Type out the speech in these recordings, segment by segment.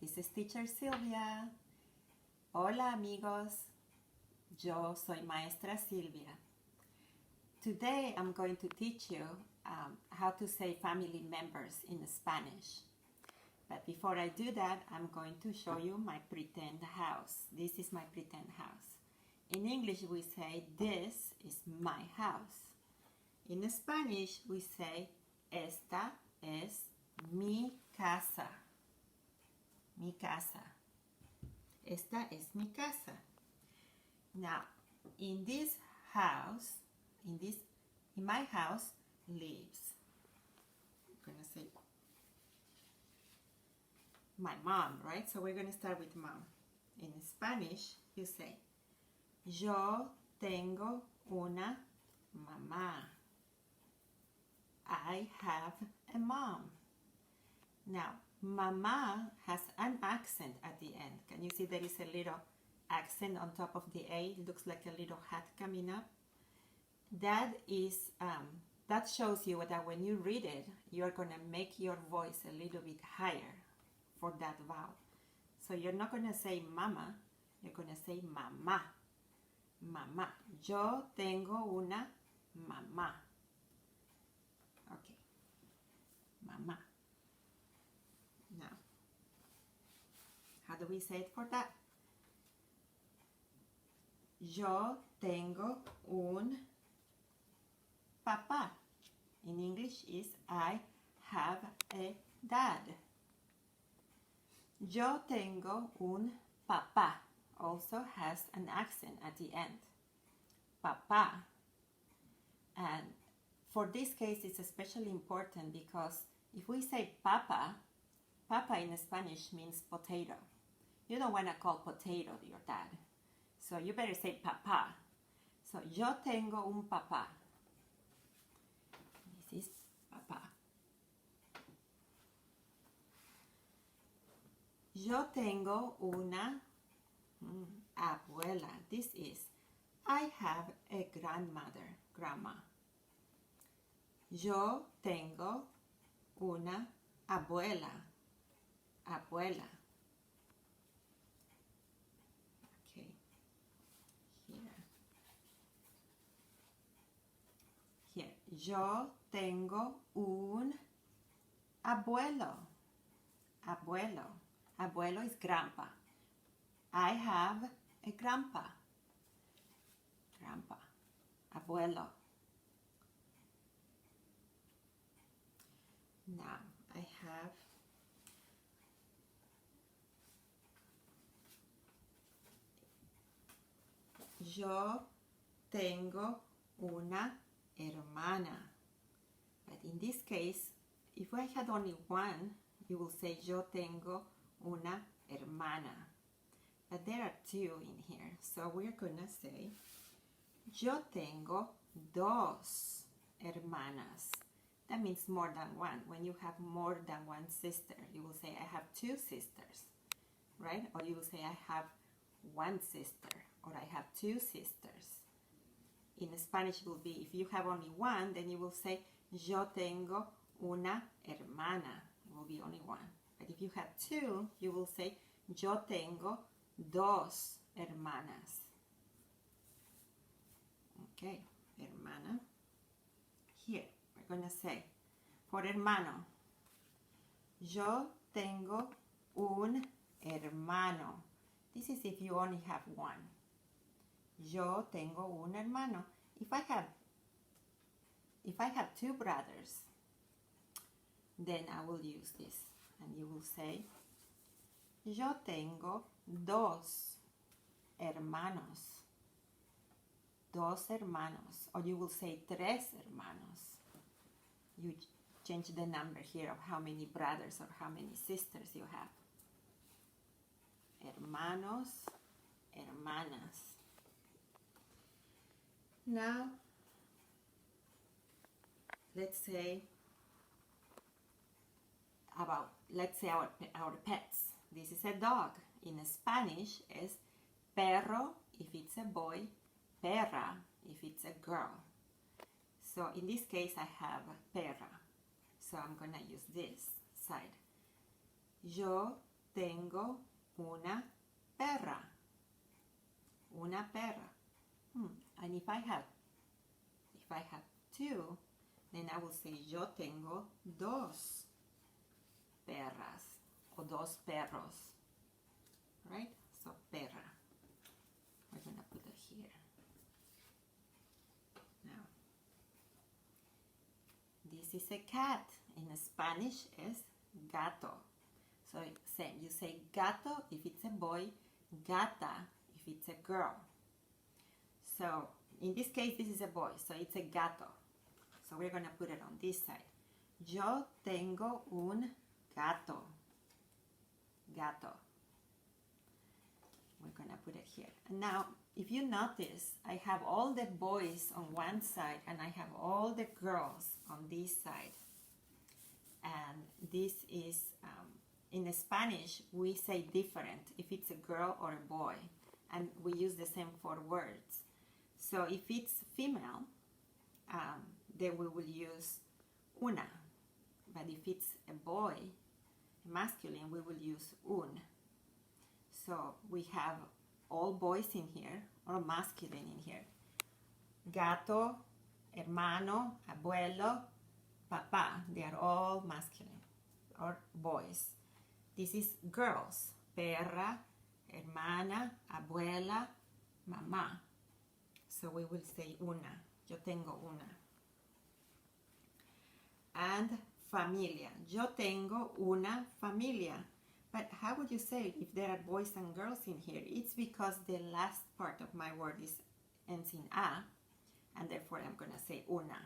This is Teacher Silvia. Hola amigos, yo soy Maestra Silvia. Today I'm going to teach you how to say family members in Spanish. But before I do that, I'm going to show you my pretend house. This is my pretend house. In English we say, this is my house. In Spanish we say, esta es mi casa. Mi casa. Esta es mi casa. Now, in this house, in my house lives, I'm gonna say my mom, right? So we're gonna start with mom. In Spanish, you say, yo tengo una mamá. I have a mom. Now, mama has an accent at the end. Can you see there is a little accent on top of the A? It looks like a little hat coming up. That is, that shows you that when you read it, you're going to make your voice a little bit higher for that vowel. So you're not going to say mama, you're going to say mamá. Mamá. Yo tengo una mamá. Okay. Mamá. Now, how do we say it for that? Yo tengo un papá. In English is I have a dad. Yo tengo un papá. Also has an accent at the end. Papá. And for this case, it's especially important because if we say papa, papa in Spanish means potato. You don't want to call potato your dad. So you better say papá. So yo tengo un papá. This is papá. Yo tengo una abuela. This is I have a grandmother, grandma. Yo tengo una abuela. Abuela. Okay. Here. Yo tengo un abuelo. Abuelo. Abuelo is grandpa. I have a grandpa. Grandpa. Abuelo. Now I have yo tengo una hermana. But in this case, if I had only one, you will say yo tengo una hermana. But there are two in here, so we're gonna say yo tengo dos hermanas. That means more than one. When you have more than one sister, you will say I have two sisters, right? Or you will say I have one sister, or I have two sisters. In Spanish, it will be, if you have only one, then you will say yo tengo una hermana. It will be only one. But if you have two, you will say yo tengo dos hermanas. Okay, hermana. Here, we're going to say, for hermano, yo tengo un hermano. This is if you only have one. Yo tengo un hermano. If I have two brothers, then I will use this. And you will say, yo tengo dos hermanos. Dos hermanos. Or you will say tres hermanos. You change the number here of how many brothers or how many sisters you have. Hermanos, hermanas. Now, let's say our pets. This is a dog. In Spanish is perro if it's a boy, perra if it's a girl. So in this case I have perra. So I'm gonna use this side. Yo tengo una perra. Una perra. And if I have two, then I will say yo tengo dos perras o dos perros. Right? So perra. We're going to put it here. Now, this is a cat. In Spanish is gato. So same, you say gato if it's a boy, gata if it's a girl. So in this case, this is a boy, so it's a gato. So we're going to put it on this side. Yo tengo un gato. Gato. We're going to put it here. And now, if you notice, I have all the boys on one side and I have all the girls on this side. And this is, in Spanish, we say different if it's a girl or a boy. And we use the same for words. So if it's female, then we will use una. But if it's a boy, masculine, we will use un. So we have all boys in here, or masculine in here. Gato, hermano, abuelo, papa. They are all masculine, or boys. This is girls. Perra, hermana, abuela, mamá. So we will say una. Yo tengo una. And familia. Yo tengo una familia. But how would you say it if there are boys and girls in here? It's because the last part of my word ends in a, and therefore I'm going to say una.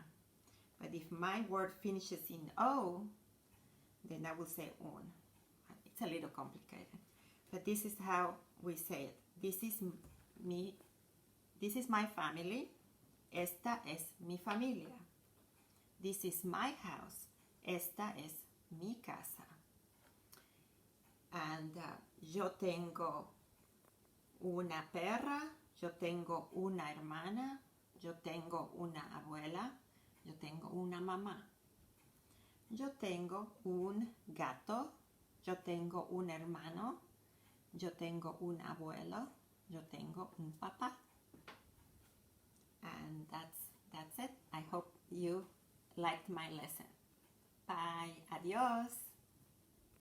But if my word finishes in o, then I will say un. It's a little complicated. But this is how we say it. This is me. This is my family. Esta es mi familia. This is my house. Esta es mi casa. And yo tengo una perra. Yo tengo una hermana. Yo tengo una abuela. Yo tengo una mamá. Yo tengo un gato. Yo tengo un hermano. Yo tengo un abuelo. Yo tengo un papá. And that's it. I hope you liked my lesson. Bye. Adios.